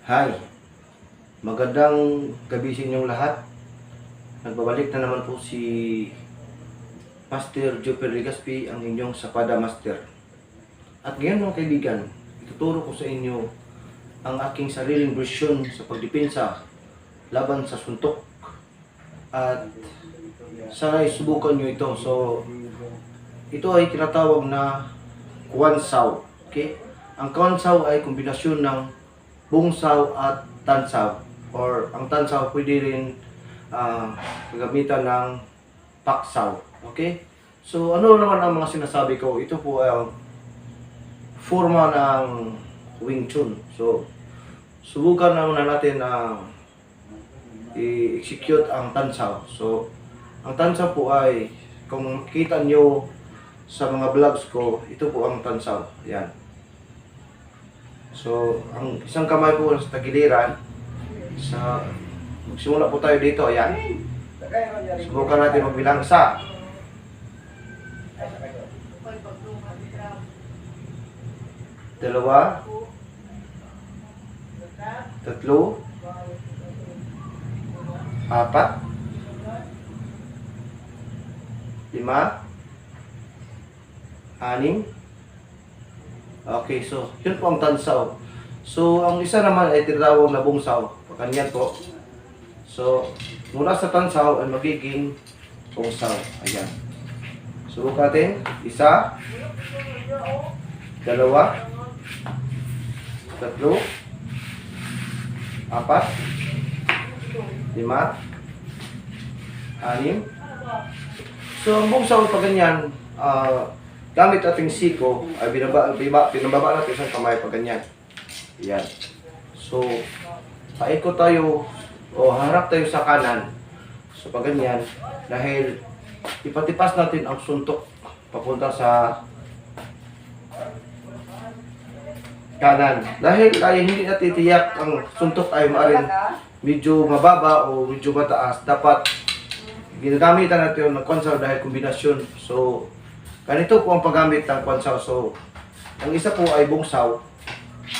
Hi, magandang gabi sa inyong lahat. Nagbabalik na naman po si Master Jupiter Legaspi, ang inyong Sapada Master. At ngayon mga kaibigan, ituturo ko sa inyo ang aking sariling version sa pagdepensa laban sa suntok. At sana'y subukan nyo ito. So, ito ay tinatawag na Kwansaw. Okay? Ang Kwansaw ay kombinasyon ng bungsaw at tansaw, or ang tansaw pwede rin gagamitan ng paksaw. Okay? So ano naman ang mga sinasabi ko? Ito po ay forma ng Wing Chun. So subukan naman natin na i-execute ang tansaw. So ang tansaw po ay, kung makita nyo sa mga vlogs ko, ito po ang tansaw. Yan. So, ang isang kamay po sa tagiliran. Magsimula po tayo dito. Ayan. Subukan natin magbilang sa dalawa, tatlo, apat, lima, anim. Okay, so yun po ang tansaw. So ang isa naman ay tinatawag na bungsaw. Ganyan po. So mula sa tansaw ay magiging bungsaw. Ayan. Subukan natin. Isa, dalawa, tatlo, apat, lima, anim. So ang bungsaw pag ganyan, gamit ating siko ay pinababa natin isang kamay pag ganyan. Yan. So, paikot tayo o harap tayo sa kanan. So, pag ganyan, dahil ipatipas natin ang suntok papunta sa kanan. Dahil ay hindi natin tiyak ang suntok ay maaaring medyo mababa o medyo mataas. Dapat ginagamitan natin ng kwansaw dahil kombinasyon. So, ganito po ang paggamit ng kwansaw. So, ang isa po ay bungsaw.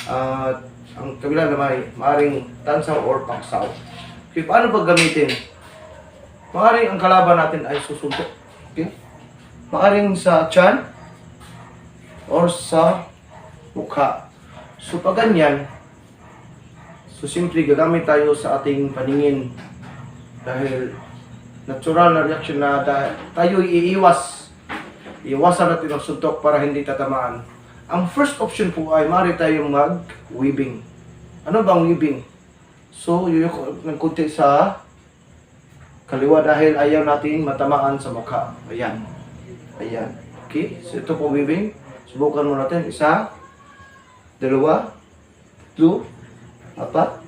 At ang kabila naman ay maaaring tansaw or paksaw. Okay, paano paggamitin? Maaaring ang kalaban natin ay susuntok. Okay? Maaaring sa tiyan or sa mukha. So, pag ganyan, so simple gagamit tayo sa ating paningin. Dahil natural na reaction na tayo iiwasan natin ang suntok para hindi tatamaan. Ang first option po ay maaari tayong mag-weaving. Ano bang weaving? So, yuyok ng kunti sa kaliwa dahil ayaw natin matamaan sa mukha. Ayan. Ayan. Okay? So, ito po weaving. Subukan mo natin. Isa, dalawa, tatlo, apat,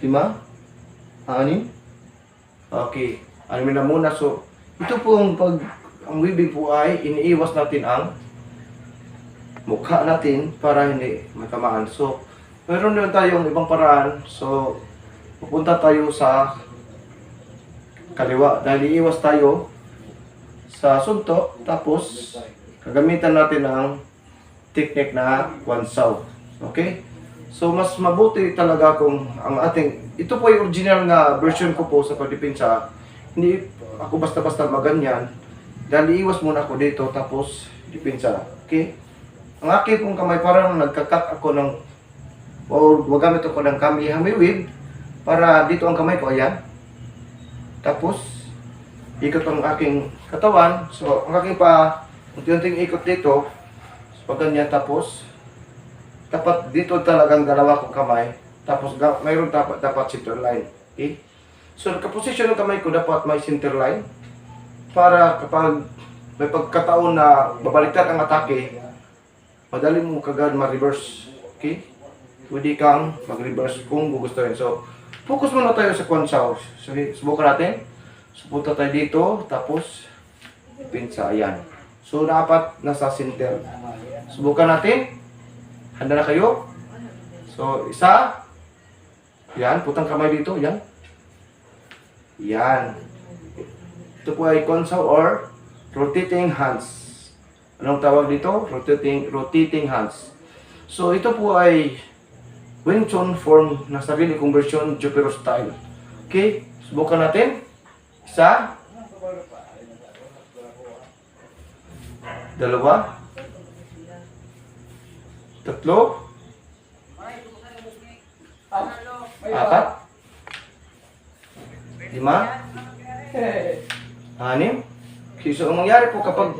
lima, anim. Okay. Anim na muna. So, ito po ang weaving po ay iniiwas natin ang mukha natin para hindi matamaan. So, meron din tayong ibang paraan. So, pupunta tayo sa kaliwa dahil iiwas tayo sa suntok. Tapos, gagamitan natin ang technique na kwansaw. Okay? So, mas mabuti talaga kung ang ating, ito po yung original na version ko po sa pagdepensa. Hindi ako basta-basta maganyan. Dahil iiwas muna ako dito, tapos depensa. Okay? Ang aking pong kamay, parang nagkakat ako ng, o magamit ako ng kami-hami-weave, para dito ang kamay ko, ayan. Tapos, ikot ang aking katawan. So, ang aking unti-unting ikot dito, so, pag ganyan, tapos, dapat dito talagang dalawa kong kamay, tapos mayroon dapat center line. Okay? So, nakaposisyon ng kamay ko, dapat may center line, para kapag may pagkataon na babaliktad ang atake, madali mo kagad ma-reverse. Okay? Pwede kang mag-reverse kung gugustuhin. So, focus muna tayo sa kwansaw. So, subukan natin. So, punta tayo dito, tapos pinsa, ayan. So, dapat nasa center. Subukan natin. Handa na kayo? So, isa. Yan, putang kamay dito, yan. Yan. Ito po ay kwansaw or rotating hands. Anong tawag dito? Rotating hands. So ito po ay Wing Chun form na sarili kong version, Jupiter style. Okay, subukan natin. Isa, dalawa, tatlo, apat, lima, anim. Okay, so ang mangyari po kapag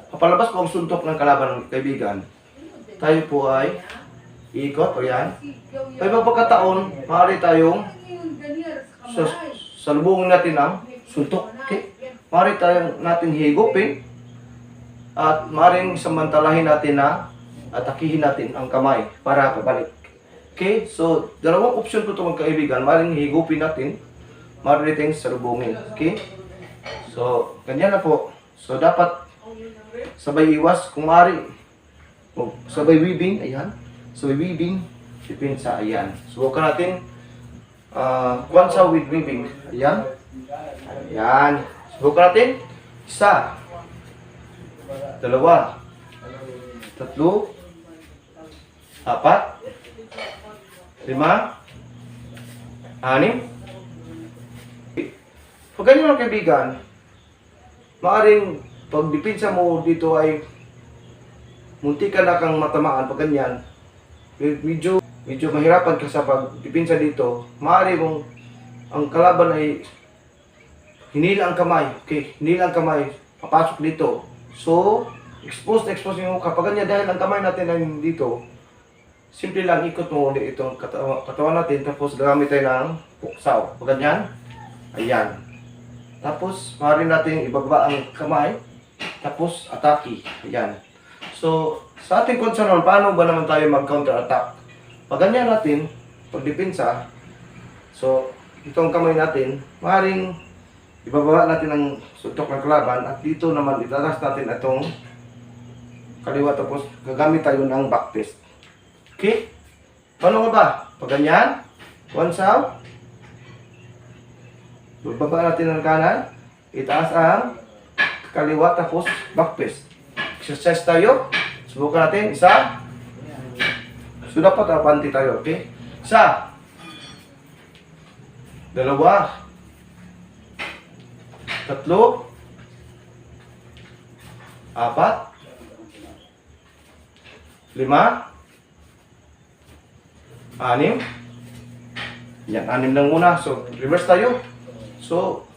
papalabas po ang suntok ng kalaban ng kaibigan, tayo po ay iikot o yan. May pagkakataon, maaari tayong salubungin natin ang suntok. Okay? Maaari tayong natin higupin at maaaring samantalahin natin na atakihin natin ang kamay para pabalik. Okay? So, dalawang option po ito mga kaibigan. Maaaring higupin natin, maaari tayong salubungin. Okay? So, ganyan na po. So, dapat sabay iwas kung maaari. Sabay weaving, ayan. So, weaving, depensa, ayan. Subukan natin, kwansa with weaving, ayan. Ayan. Subukan natin, isa, dalawa, tatlo, apat, lima, anim. Pag ganyan mga kaibigan, maaaring pag depensa mo dito ay munti ka na kang matamaan pag ganyan. Medyo mahirapan ka sa pagdepensa dito. Maaari mong ang kalaban ay hinila ang kamay. Okay, hinila ang kamay. Papasok dito. So, expose yung kapag ganyan dahil ang kamay natin ay dito. Simple lang ikot mo ulit itong katawan natin tapos gagamit tayo ng puksaw. Pag ganyan, ayan. Tapos, maaari natin ibaba ang kamay. Tapos, atake. Ayan. So, sa ating concern naman, paano ba naman tayo mag-counter-attack? Pag ganyan natin, pagdepensa, so, itong kamay natin, maaaring ibababa natin ang suntok ng kalaban at dito naman itaras natin itong kaliwa tapos gagamit tayo ng back fist. Okay? Paano nga ba? Pag ganyan, one saw, bababa natin ang kanan, itaas ang kaliwa tapos back fist. Exercise tayo. Subukan natin. Isa. So, dapat abanti tayo. Okay? Isa. Dalawa. Tatlo. Apat. Lima. Anim. Yan. Anim lang muna. So, reverse tayo. So,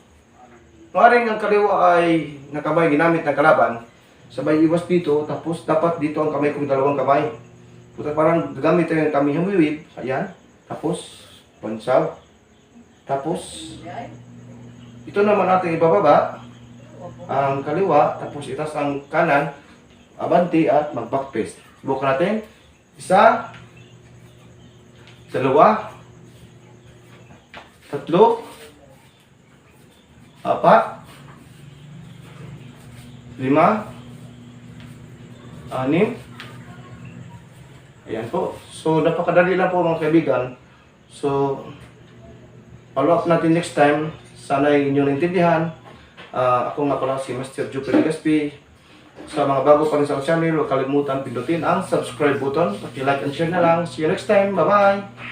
maaaring ang kaliwa ay nakamay ginamit ng kalaban. Sabay iwas dito, tapos dapat dito ang kamay kong dalawang kamay. Puta parang gamit tayo ng kami humiwid. Ayan. Tapos, pansaw. Tapos, ito naman natin ibababa. Ang kaliwa, tapos itas ang kanan. Abanti at mag-back fist. Subukan natin. Isa. Dalawa. Tatlo. Apat. Lima. Anim. Ayan po. So, napakadali lang po mga kaibigan. So, follow up natin next time. Sana inyong naintindihan. Ako nga pala si Master Jupiter Legaspi. Sa mga bago pa rin sa channel, huwag kalimutan pindutin ang subscribe button. Paki-like and share na lang. See you next time. Bye-bye!